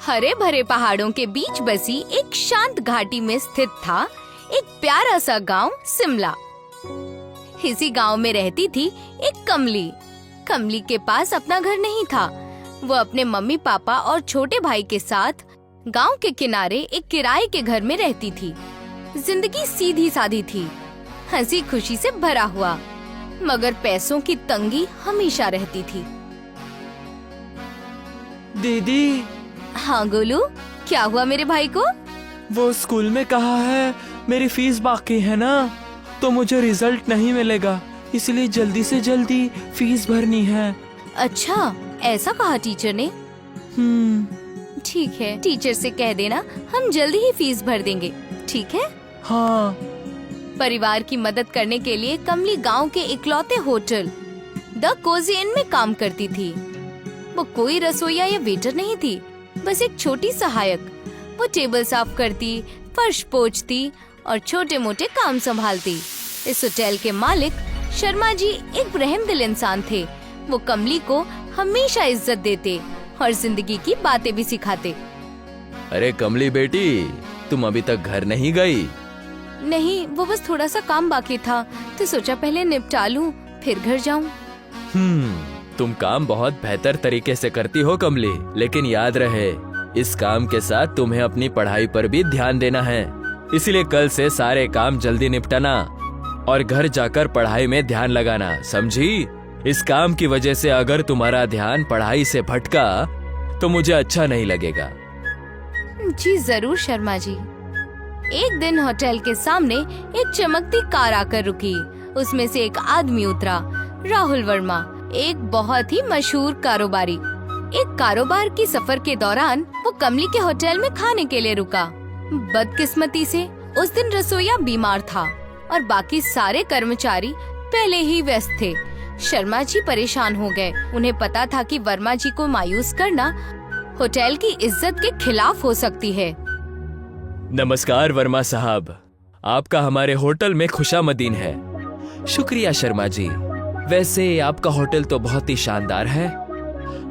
हरे भरे पहाड़ों के बीच बसी एक शांत घाटी में स्थित था एक प्यारा सा गांव सिमला। इसी गांव में रहती थी एक कमली। कमली के पास अपना घर नहीं था। वो अपने मम्मी पापा और छोटे भाई के साथ गांव के किनारे एक किराए के घर में रहती थी। जिंदगी सीधी सादी थी, हंसी खुशी से भरा हुआ, मगर पैसों की तंगी हमेशा रहती थी। दीदी। हाँ गोलू, क्या हुआ मेरे भाई को? वो स्कूल में कहा है मेरी फीस बाकी है ना, तो मुझे रिजल्ट नहीं मिलेगा, इसलिए जल्दी से जल्दी फीस भरनी है। अच्छा, ऐसा कहा टीचर ने? ठीक है, टीचर से कह देना हम जल्दी ही फीस भर देंगे, ठीक है? हाँ। परिवार की मदद करने के लिए कमली गांव के इकलौते होटल द कोजी इन में काम करती थी। वो कोई रसोइया या वेटर नहीं थी, बस एक छोटी सहायक। वो टेबल साफ करती, फर्श पोंछती और छोटे मोटे काम संभालती। इस होटल के मालिक शर्मा जी एक रहमदिल इंसान थे। वो कमली को हमेशा इज्जत देते और जिंदगी की बातें भी सिखाते। अरे कमली बेटी, तुम अभी तक घर नहीं गई? नहीं, वो बस थोड़ा सा काम बाकी था, तो सोचा पहले निपटा लूं, फिर घर जाऊं। तुम काम बहुत बेहतर तरीके से करती हो कमली, लेकिन याद रहे इस काम के साथ तुम्हें अपनी पढ़ाई पर भी ध्यान देना है। इसलिए कल से सारे काम जल्दी निपटाना और घर जाकर पढ़ाई में ध्यान लगाना, समझी? इस काम की वजह से अगर तुम्हारा ध्यान पढ़ाई से भटका तो मुझे अच्छा नहीं लगेगा। जी जरूर शर्मा जी। एक दिन होटल के सामने एक चमकती कार आकर रुकी। उसमें से एक आदमी उतरा, राहुल वर्मा, एक बहुत ही मशहूर कारोबारी। एक कारोबार की सफर के दौरान वो कमली के होटल में खाने के लिए रुका। बदकिस्मती से उस दिन रसोइया बीमार था और बाकी सारे कर्मचारी पहले ही व्यस्त थे। शर्मा जी परेशान हो गए। उन्हें पता था कि वर्मा जी को मायूस करना होटल की इज्जत के खिलाफ हो सकती है। नमस्कार वर्मा साहब, आपका हमारे होटल में खुशामदीन है। शुक्रिया शर्मा जी। वैसे आपका होटल तो बहुत ही शानदार है।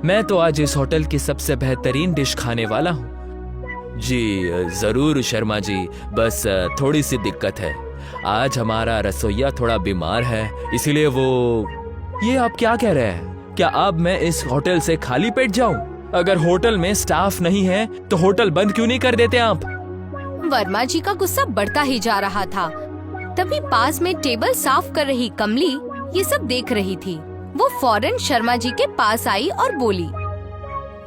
मैं तो आज इस होटल की सबसे बेहतरीन डिश खाने वाला हूँ। जी जरूर शर्मा जी, बस थोड़ी सी दिक्कत है। आज हमारा रसोइया थोड़ा बीमार है, इसीलिए वो। ये आप क्या कह रहे हैं? क्या अब मैं इस होटल से खाली पेट जाऊं? अगर होटल में स्टाफ नहीं है तो होटल बंद क्यों नहीं कर देते आप? वर्मा जी का गुस्सा बढ़ता ही जा रहा था। तभी पास में टेबल साफ कर रही कमली ये सब देख रही थी। वो फौरन शर्मा जी के पास आई और बोली,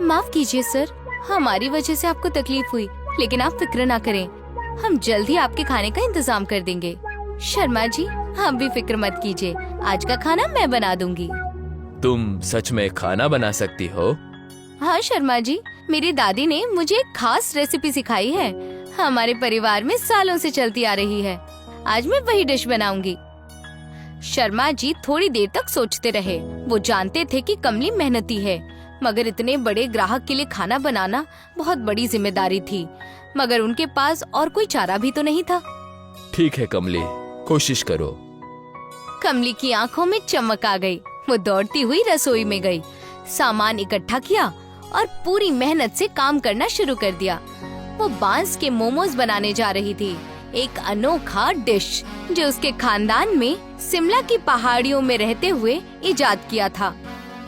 माफ कीजिए सर, हमारी वजह से आपको तकलीफ हुई, लेकिन आप फिक्र ना करें, हम जल्द ही आपके खाने का इंतजाम कर देंगे। शर्मा जी, आप भी फिक्र मत कीजिए, आज का खाना मैं बना दूंगी। तुम सच में खाना बना सकती हो? हाँ शर्मा जी, मेरी दादी ने मुझे एक खास रेसिपी सिखाई है। हमारे परिवार में सालों से चलती आ रही है। आज मैं वही डिश बनाऊंगी। शर्मा जी थोड़ी देर तक सोचते रहे। वो जानते थे कि कमली मेहनती है, मगर इतने बड़े ग्राहक के लिए खाना बनाना बहुत बड़ी जिम्मेदारी थी। मगर उनके पास और कोई चारा भी तो नहीं था। ठीक है कमली, कोशिश करो। कमली की आंखों में चमक आ गई। वो दौड़ती हुई रसोई में गई, सामान इकट्ठा किया और पूरी मेहनत से काम करना शुरू कर दिया। वो बांस के मोमोज बनाने जा रही थी, एक अनोखा डिश जो उसके खानदान में शिमला की पहाड़ियों में रहते हुए इजाद किया था।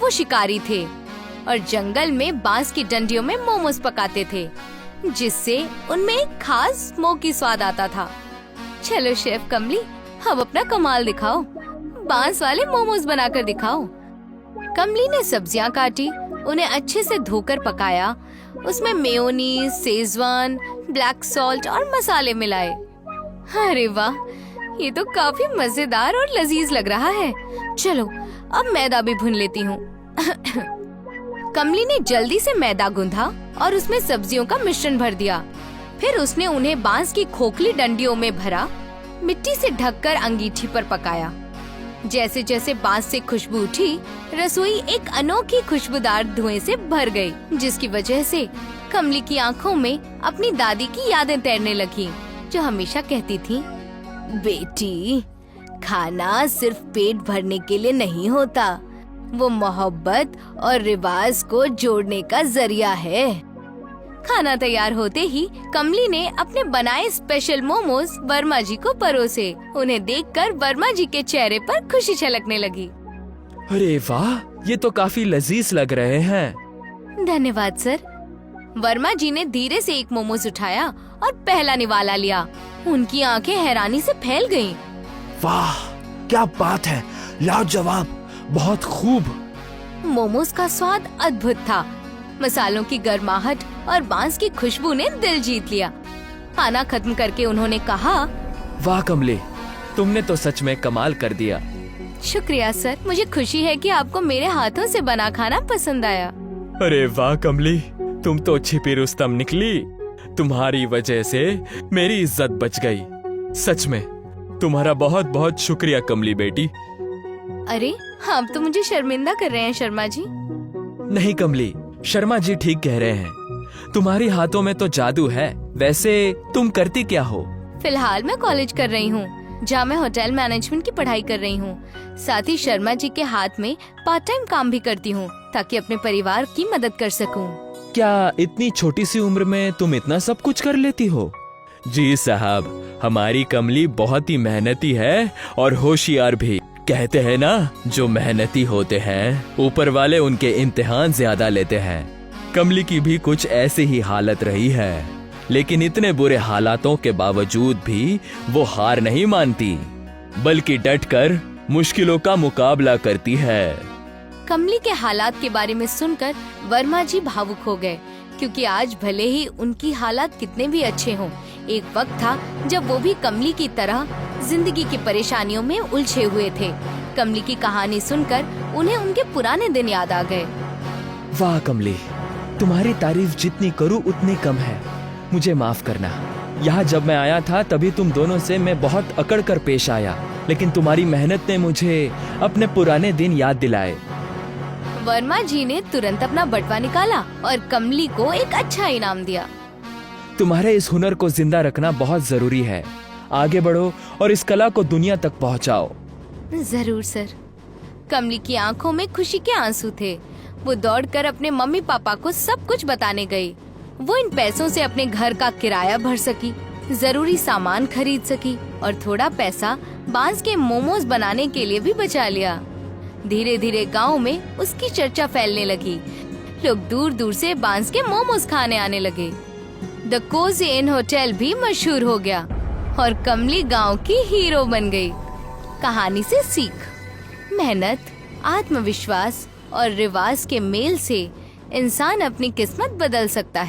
वो शिकारी थे और जंगल में बांस की डंडियों में मोमोज पकाते थे, जिससे उनमें एक खास स्मोकी स्वाद आता था। चलो शेफ कमली, अब अपना कमाल दिखाओ, बांस वाले मोमोज बनाकर दिखाओ। कमली ने सब्जियां काटी, उन्हें अच्छे से धोकर पकाया। उसमें मेयोनीज, सेजवान, ब्लैक सॉल्ट और मसाले मिलाए। अरे वाह, ये तो काफी मजेदार और लजीज लग रहा है। चलो अब मैदा भी भून लेती हूँ। कमली ने जल्दी से मैदा गूंथा और उसमें सब्जियों का मिश्रण भर दिया। फिर उसने उन्हें बांस की खोखली डंडियों में भरा, मिट्टी से ढककर अंगीठी पर पकाया। जैसे जैसे बांस से खुशबू उठी, रसोई एक अनोखी खुशबूदार धुएं से भर गई, जिसकी वजह से कमली की आंखों में अपनी दादी की यादें तैरने लगी, जो हमेशा कहती थी, बेटी, खाना सिर्फ पेट भरने के लिए नहीं होता, वो मोहब्बत और रिवाज को जोड़ने का जरिया है। खाना तैयार होते ही कमली ने अपने बनाए स्पेशल मोमोज वर्मा जी को परोसे। उन्हें देखकर वर्मा जी के चेहरे पर खुशी छलकने लगी। अरे वाह, ये तो काफी लजीज लग रहे हैं। धन्यवाद सर। वर्मा जी ने धीरे से एक मोमोज उठाया और पहला निवाला लिया। उनकी आंखें हैरानी से फैल गईं। वाह, क्या बात है, लाजवाब, बहुत खूब। मोमोज का स्वाद अद्भुत था। मसालों की गर्माहट और बांस की खुशबू ने दिल जीत लिया। खाना खत्म करके उन्होंने कहा, वाह कमली, तुमने तो सच में कमाल कर दिया। शुक्रिया सर, मुझे खुशी है कि आपको मेरे हाथों से बना खाना पसंद आया। अरे वाह कमली, तुम तो छिपी रुस्तम निकली। तुम्हारी वजह से मेरी इज्जत बच गई। सच में तुम्हारा बहुत बहुत शुक्रिया कमली बेटी। अरे आप तो मुझे शर्मिंदा कर रहे हैं शर्मा जी। नहीं कमली, शर्मा जी ठीक कह रहे हैं। तुम्हारे हाथों में तो जादू है। वैसे तुम करती क्या हो? फिलहाल मैं कॉलेज कर रही हूँ, जहाँ मैं होटल मैनेजमेंट की पढ़ाई कर रही हूँ। साथ ही शर्मा जी के हाथ में पार्ट टाइम काम भी करती हूँ ताकि अपने परिवार की मदद कर सकूँ। क्या इतनी छोटी सी उम्र में तुम इतना सब कुछ कर लेती हो? जी साहब, हमारी कमली बहुत ही मेहनती है और होशियार भी। कहते हैं ना, जो मेहनती होते हैं ऊपर वाले उनके इम्तिहान ज्यादा लेते हैं। कमली की भी कुछ ऐसी ही हालत रही है, लेकिन इतने बुरे हालातों के बावजूद भी वो हार नहीं मानती, बल्कि डटकर मुश्किलों का मुकाबला करती है। कमली के हालात के बारे में सुनकर वर्मा जी भावुक हो गए, क्योंकि आज भले ही उनकी हालात कितने भी अच्छे हों, एक वक्त था जब वो भी कमली की तरह जिंदगी की परेशानियों में उलझे हुए थे। कमली की कहानी सुनकर उन्हें उनके पुराने दिन याद आ गए। वाह कमली, तुम्हारी तारीफ जितनी करूं उतनी कम है। मुझे माफ करना। यहाँ जब मैं आया था तभी तुम दोनों से मैं बहुत अकड़ कर पेश आया, लेकिन तुम्हारी मेहनत ने मुझे अपने पुराने दिन याद दिलाए। वर्मा जी ने तुरंत अपना बटवा निकाला और कमली को एक अच्छा इनाम दिया। तुम्हारे इस हुनर को जिंदा रखना बहुत जरूरी है। आगे बढ़ो और इस कला को दुनिया तक पहुंचाओ। जरूर सर। कमली की आंखों में खुशी के आंसू थे। वो दौड़कर अपने मम्मी पापा को सब कुछ बताने गई। वो इन पैसों से अपने घर का किराया भर सकी, जरूरी सामान खरीद सकी और थोड़ा पैसा बांस के मोमोज बनाने के लिए भी बचा लिया। धीरे धीरे गांव में उसकी चर्चा फैलने लगी। लोग दूर दूर से बांस के मोमोज खाने आने लगे। द कोजी इन होटल भी मशहूर हो गया और कमली गांव की हीरो बन गई। कहानी से सीख: मेहनत, आत्मविश्वास और रिवाज के मेल से इंसान अपनी किस्मत बदल सकता है।